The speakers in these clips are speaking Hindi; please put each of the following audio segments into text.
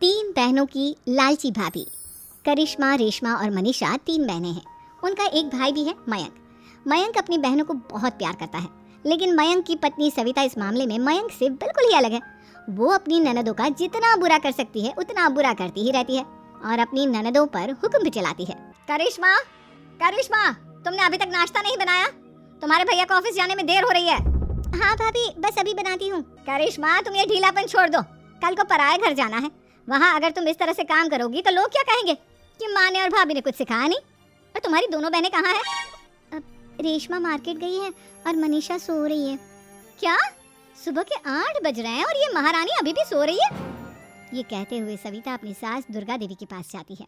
तीन बहनों की लालची भाभी। करिश्मा, रेशमा और मनीषा तीन बहनें हैं। उनका एक भाई भी है, मयंक। मयंक अपनी बहनों को बहुत प्यार करता है, लेकिन मयंक की पत्नी सविता इस मामले में मयंक से बिल्कुल ही अलग है। वो अपनी ननदों का जितना बुरा कर सकती है उतना बुरा करती ही रहती है और अपनी ननदों पर हुक्म भी चलाती है। करिश्मा, करिश्मा, तुमने अभी तक नाश्ता नहीं बनाया? तुम्हारे भैया को ऑफिस जाने में देर हो रही है। हाँ भाभी, बस अभी बनाती हूँ। करिश्मा, तुम ये ढीलापन छोड़ दो, कल को पराये घर जाना है। वहाँ अगर तुम इस तरह से काम करोगी तो लोग क्या कहेंगे कि माँ ने और भाभी ने कुछ सिखाया नहीं। और तुम्हारी दोनों बहनें कहाँ हैं? रेशमा मार्केट गई है और मनीषा सो रही है। क्या? सुबह के 8 बज रहे हैं और ये महारानी अभी भी सो रही है? ये कहते हुए सविता अपनी सास दुर्गा देवी के पास जाती है।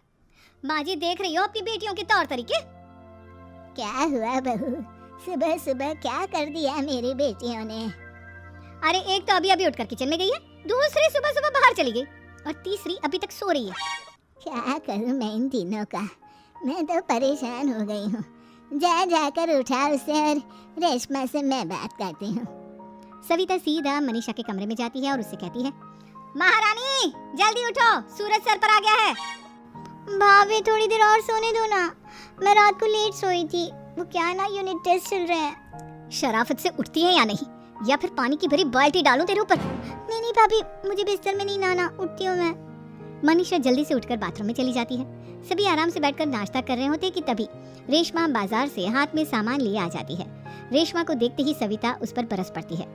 माँ जी, देख रही हो अपनी बेटियों के तौर तरीके? क्या हुआ बहू, सुबह सुबह क्या कर दिया मेरी बेटियों ने? अरे एक तो अभी अभी उठकर किचन में गई है, दूसरी सुबह सुबह बाहर चली गई और तीसरी अभी तक सो रही है। क्या करूं मैं इन तीनों का, मैं तो परेशान हो गई हूँ। जा जाकर उठा उसे और रेशमा से मैं बात करती हूँ। सविता सीधा मनीषा के कमरे में जाती है और उससे कहती है, महारानी जल्दी उठो, सूरज सर पर आ गया है। भाभी थोड़ी देर और सोने दो ना, मैं रात को लेट सोई थी। वो क्या ना, यूनिट टेस्ट चल रहे हैं। शराफत से उठती है या नहीं, या फिर पानी की भरी बाल्टी डालूं तेरे ऊपर? नहीं नहीं भाभी, मुझे बिस्तर में नहीं नहाना, उठती हूँ मैं। मनीषा जल्दी से उठकर बाथरूम में चली जाती है। सभी आराम से बैठकर नाश्ता कर रहे होते कि तभी रेशमा बाजार से हाथ में सामान लिए आ जाती है। रेशमा को देखते ही सविता उस पर बरस पड़ती है।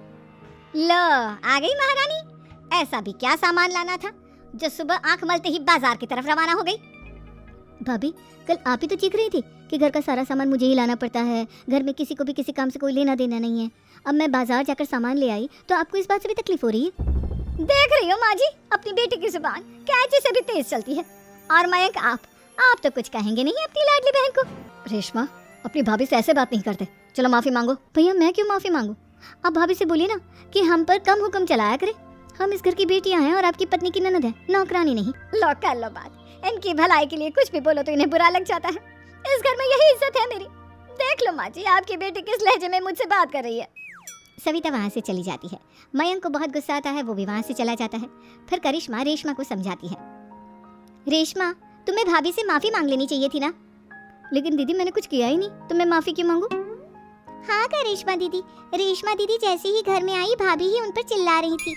लो, आ गई महारानी। ऐसा भी क्या सामान लाना था जो सुबह आंख मलते ही बाजार की तरफ रवाना हो गई? भाभी, कल आप ही तो चीख रही थी कि घर का सारा सामान मुझे ही लाना पड़ता है, घर में किसी को भी किसी काम से कोई लेना देना नहीं है। अब मैं बाजार जाकर सामान ले आई तो आपको इस बात से भी तकलीफ हो रही है? देख रही हो माँ जी, अपनी बेटी की जुबान कैंची से भी तेज चलती है। और मयंक, आप तो कुछ कहेंगे नहीं अपनी लाडली बहन को। रेशमा, अपनी भाभी से ऐसे बात नहीं करते, चलो माफी मांगो। भैया, मैं क्यों माफी मांगू? आप भाभी से बोलिए ना कि हम पर कम हुक्म चलाया करे। हम इस घर की बेटियां हैं और आपकी पत्नी की ननद है, नौकरानी नहीं। लो कर लो बात, इनकी भलाई के लिए कुछ भी बोलो तो इन्हें बुरा लग जाता है। इस घर में यही इज्जत है मेरी। देख लो माँ जी, आपकी बेटी किस लहजे में मुझसे बात कर रही है। सविता वहाँ से चली जाती है। मयंक को बहुत गुस्सा आता है, वो भी वहाँ से चला जाता है। फिर करिश्मा रेशमा को समझाती है, रेशमा तुम्हें भाभी से माफी मांग लेनी चाहिए थी ना। लेकिन दीदी, मैंने कुछ किया ही नहीं, तो मैं माफी क्यों मांगू? हाँ करिश्मा दीदी, रेशमा दीदी जैसे ही घर में आई भाभी ही उन पर चिल्ला रही थी।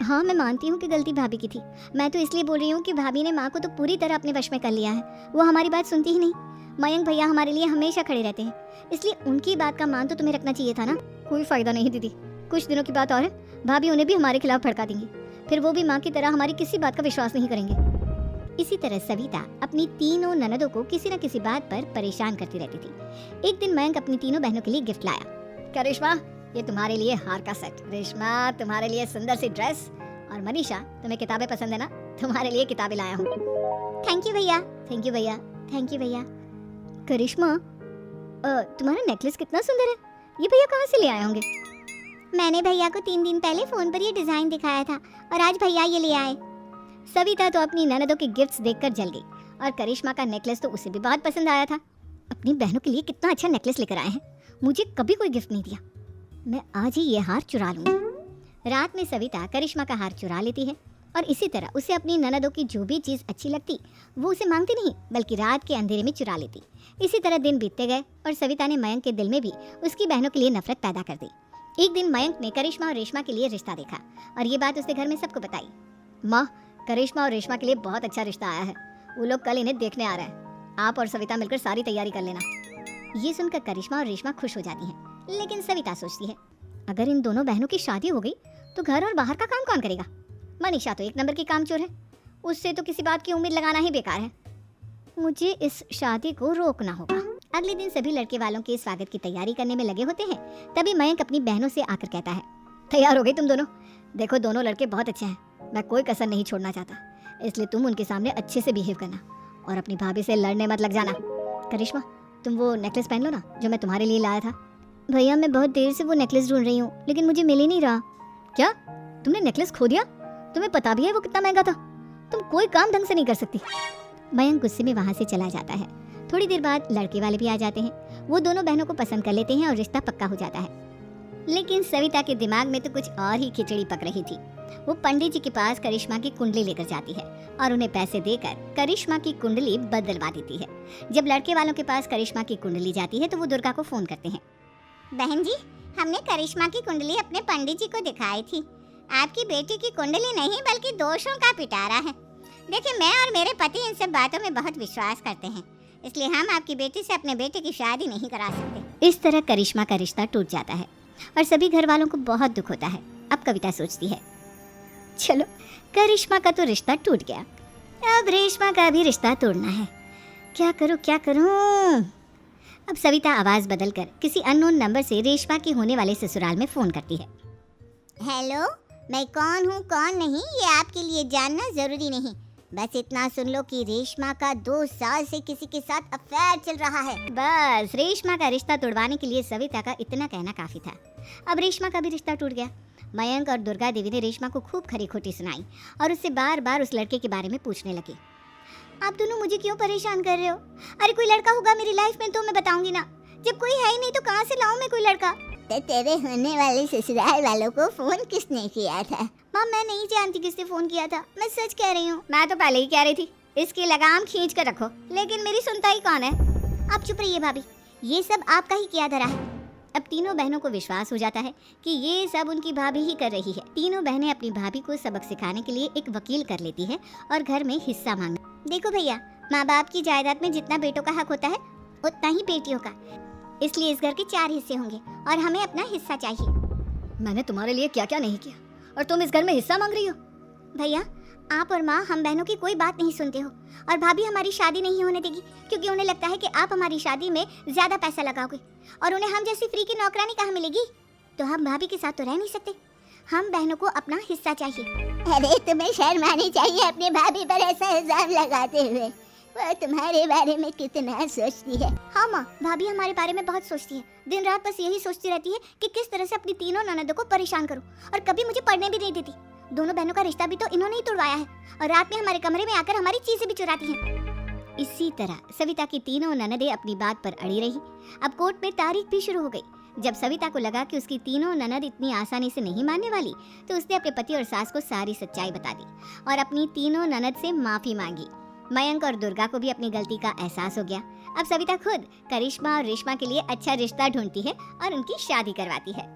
हाँ, मैं मानती हूँ कि गलती भाभी की थी। मैं तो इसलिए बोल रही हूँ कि भाभी ने माँ को तो पूरी तरह अपने वश में कर लिया है। वो हमारी बात सुनती ही नहीं। मयंक भैया हमारे लिए हमेशा खड़े रहते हैं, इसलिए उनकी बात का मान तो तुम्हें रखना चाहिए था ना। कोई फायदा नहीं दीदी, कुछ दिनों की बात और है, भाभी उन्हें भी हमारे खिलाफ भड़का देंगी। फिर वो भी माँ की तरह हमारी किसी बात का विश्वास नहीं करेंगे। इसी तरह सविता अपनी तीनों ननदों को किसी न किसी बात पर परेशान करती रहती थी। एक दिन मयंक अपनी तीनों बहनों के लिए गिफ्ट लाया। क्या रेशमा, ये तुम्हारे लिए हार का सेट। रेशमा, तुम्हारे लिए सुंदर सी ड्रेस। और मनीषा, तुम्हें किताबें पसंद है ना, तुम्हारे लिए किताबें लाया हूँ। थैंक यू भैया, थैंक यू भैया, थैंक यू भैया। करिश्मा, तुम्हारा नेकलेस कितना सुंदर है, ये भैया कहाँ से ले आए होंगे? मैंने भैया को 3 दिन पहले फोन पर ये डिजाइन दिखाया था और आज भैया ये ले आए। सविता तो अपनी ननदों के गिफ्ट्स देखकर जल गई और करिश्मा का नेकलेस तो उसे भी बहुत पसंद आया था। अपनी बहनों के लिए कितना अच्छा नेकलेस लेकर आए हैं, मुझे कभी कोई गिफ्ट नहीं दिया। मैं आज ही ये हार चुरा लूंगी। रात में सविता करिश्मा का हार चुरा लेती है और इसी तरह उसे अपनी ननदों की जो भी चीज़ अच्छी लगती वो उसे मांगती नहीं, बल्कि रात के अंधेरे में चुरा लेती। इसी तरह दिन बीतते गए और सविता ने मयंक के दिल में भी उसकी बहनों के लिए नफरत पैदा कर दी। एक दिन मयंक ने करिश्मा और रेशमा के लिए रिश्ता देखा और ये बात उसने घर में सबको बताई। माँ, करिश्मा और रेशमा के लिए बहुत अच्छा रिश्ता आया है, वो लोग कल इन्हें देखने आ रहे हैं। आप और सविता मिलकर सारी तैयारी कर लेना। ये सुनकर करिश्मा और रेशमा खुश हो जाती हैं, लेकिन सविता सोचती है, अगर इन दोनों बहनों की शादी हो गई तो घर और बाहर का काम कौन करेगा? मनीषा तो 1 नंबर की कामचोर है, उससे तो किसी बात की उम्मीद लगाना ही बेकार है। मुझे इस शादी को रोकना होगा। अगले दिन सभी लड़के वालों के स्वागत की तैयारी करने में लगे होते हैं। तभी मयंक अपनी बहनों से आकर कहता है, तैयार हो गई तुम दोनों? देखो, दोनों लड़के बहुत अच्छे हैं, मैं कोई कसर नहीं छोड़ना चाहता, इसलिए तुम उनके सामने अच्छे से बिहेव करना और अपनी भाभी से लड़ने मत लग जाना। करिश्मा, तुम वो नेकलेस पहन लो ना जो मैं तुम्हारे लिए लाया था। भैया, मैं बहुत देर से वो नेकलेस ढूंढ रही हूँ, लेकिन मुझे मिल ही नहीं रहा। क्या, तुमने नेकलेस खो दिया? तुम्हें पता भी है वो कितना महंगा था, तुम कोई काम ढंग से नहीं कर सकती। मयंक गुस्से में वहाँ से चला जाता है। थोड़ी देर बाद लड़के वाले भी आ जाते हैं। वो दोनों बहनों को पसंद कर लेते हैं और रिश्ता पक्का हो जाता है। लेकिन सविता के दिमाग में तो कुछ और ही खिचड़ी पक रही थी। वो पंडित जी के पास करिश्मा की कुंडली लेकर जाती है और उन्हें पैसे देकर करिश्मा की कुंडली बदलवा देती है। जब लड़के वालों के पास करिश्मा की कुंडली जाती है तो वो दुर्गा को फोन करते हैं। बहन जी, हमने करिश्मा की कुंडली अपने पंडित जी को दिखाई थी। आपकी बेटी की कुंडली नहीं बल्कि दोषों का पिटारा है। देखिए, मैं और मेरे पति इन सब बातों में बहुत विश्वास करते हैं, इसलिए हम आपकी बेटी से अपने बेटे की शादी नहीं करा सकते। इस तरह करिश्मा का रिश्ता टूट जाता है और सभी घर वालों को बहुत दुख होता है। अब कविता सोचती है, चलो करिश्मा का तो रिश्ता टूट गया, अब रेशमा का भी रिश्ता तोड़ना है। क्या करूं क्या करूं? अब सविता आवाज बदलकर किसी अननोन नंबर से रेशमा के होने वाले ससुराल में फोन करती है। हेलो, मैं कौन हूँ कौन नहीं ये आपके लिए जानना जरूरी नहीं, बस इतना सुन लो कि रेशमा का 2 साल से किसी के साथ अफेयर चल रहा है। बस रेशमा का रिश्ता तोड़वाने के लिए सविता का इतना कहना काफी था। अब रेशमा का भी रिश्ता टूट गया। मयंक और दुर्गा देवी ने रेशमा को खूब खरी खोटी सुनाई और उससे बार बार उस लड़के के बारे में पूछने लगे। आप दोनों मुझे क्यों परेशान कर रहे हो? अरे कोई लड़का होगा मेरी लाइफ में तो मैं बताऊंगी ना, जब कोई है ही नहीं तो कहाँ से लाऊं मैं कोई लड़का? तो तेरे होने वाले ससुराल वालों को फोन किसने किया था? माँ, मैं नहीं जानती किसने फोन किया था, मैं सच कह रही हूँ। मैं तो पहले ही कह रही थी इसकी लगाम खींच कर रखो, लेकिन मेरी सुनता ही कौन है? आप चुप रहिए भाभी, ये सब आपका ही किया धरा है। अब तीनों बहनों को विश्वास हो जाता है कि ये सब उनकी भाभी ही कर रही है। तीनों बहनें अपनी भाभी को सबक सिखाने के लिए एक वकील कर लेती है और घर में हिस्सा मांग। देखो भैया, माँ बाप की जायदाद में जितना बेटों का हक होता है उतना ही बेटियों का, इसलिए इस घर के 4 हिस्से होंगे और हमें अपना हिस्सा चाहिए। मैंने तुम्हारे लिए क्या क्या नहीं किया और तुम इस घर में हिस्सा मांग रही हो? भैया, आप और माँ हम बहनों की कोई बात नहीं सुनते हो और भाभी हमारी शादी नहीं होने देगी क्योंकि उन्हें लगता है कि आप हमारी शादी में ज्यादा पैसा लगाओगे और उन्हें हम जैसी फ्री की नौकरानी कहाँ मिलेगी। तो हम भाभी के साथ तो रह नहीं सकते, हम बहनों को अपना हिस्सा चाहिए। अरे तुम्हें शर्म आनी चाहिए अपनी भाभी पर ऐसा इल्जाम लगाते हुए, वो तुम्हारे बारे में कितना सोचती है। हाँ माँ, भाभी हमारे बारे में बहुत सोचती है, दिन रात बस यही सोचती रहती है कि किस तरह से अपनी तीनों ननदों को परेशान करूं और कभी मुझे पढ़ने भी नहीं देती। दोनों बहनों का रिश्ता भी तो इन्होंने ही तोड़वाया है और रात में हमारे कमरे में आकर हमारी चीजें भी चुराती हैं। इसी तरह सविता की तीनों ननदें अपनी बात पर अड़ी रही। अब कोर्ट में तारीख भी शुरू हो गई। जब सविता को लगा कि उसकी तीनों ननद इतनी आसानी से नहीं मानने वाली, तो उसने अपने पति और सास को सारी सच्चाई बता दी और अपनी तीनों ननद से माफी मांगी। मयंक और दुर्गा को भी अपनी गलती का एहसास हो गया। अब सविता खुद करिश्मा और रेशमा के लिए अच्छा रिश्ता ढूंढती है और उनकी शादी करवाती है।